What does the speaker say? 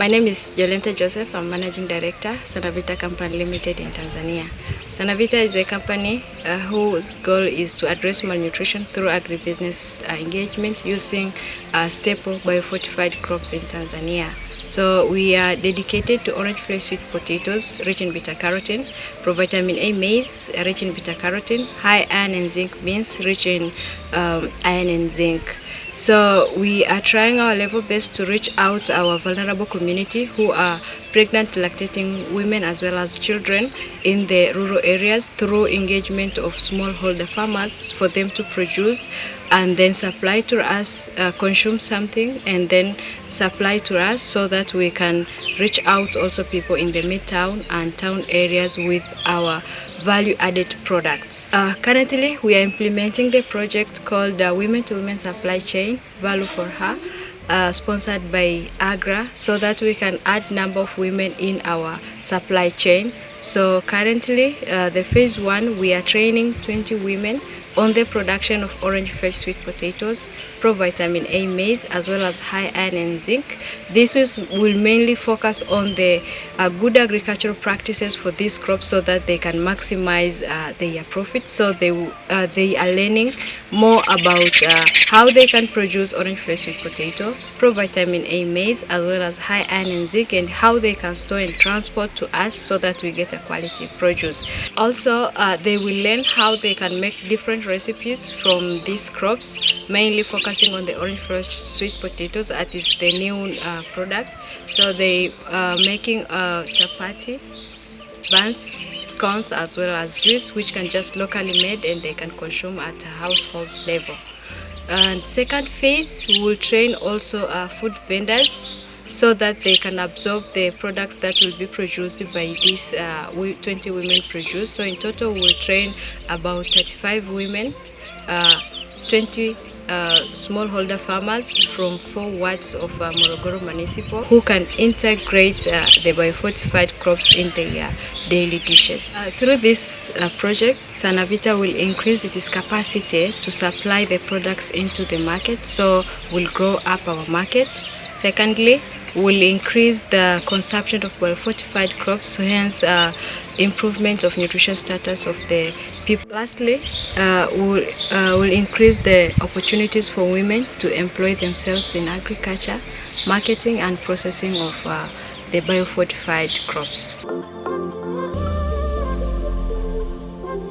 My name is Jolenta Joseph. I'm Managing Director, SANAVITA Company Limited in Tanzania. SANAVITA is a company whose goal is to address malnutrition through agribusiness engagement using staple biofortified crops in Tanzania. So we are dedicated to orange flesh sweet potatoes rich in beta-carotene, provitamin A maize rich in beta-carotene, high iron and zinc beans rich in iron and zinc. So we are trying our level best to reach out to our vulnerable community who are pregnant, lactating women as well as children in the rural areas through engagement of smallholder farmers for them to produce and then supply to us, consume something and then supply to us so that we can reach out also people in the midtown and town areas with our value-added products. Currently, we are implementing the project called Women to Women Supply Chain, Value for Her, sponsored by AGRA, so that we can add number of women in our supply chain. So currently, the phase 1, we are training 20 women on the production of orange fresh sweet potatoes, provitamin A maize, as well as high iron and zinc. This will mainly focus on the good agricultural practices for these crops so that they can maximize their profit. So they are learning more about how they can produce orange fresh sweet potato, provitamin A maize, as well as high iron and zinc, and how they can store and transport to us so that we get a quality produce. Also, they will learn how they can make different recipes from these crops, mainly focusing on the orange fresh sweet potatoes, that is the new product. So they are making chapati, buns, scones, as well as juice, which can just locally made and they can consume at a household level. And second phase, we will train also food vendors so that they can absorb the products that will be produced by these 20 women produce. So in total, we will train about 35 women, 20 smallholder farmers from 4 wards of Morogoro Municipal who can integrate the biofortified crops in their daily dishes. Through this project, SANAVITA will increase its capacity to supply the products into the market, so we'll grow up our market. Secondly, will increase the consumption of biofortified crops, hence improvement of nutrition status of the people. Lastly, will increase the opportunities for women to employ themselves in agriculture, marketing and processing of the biofortified crops.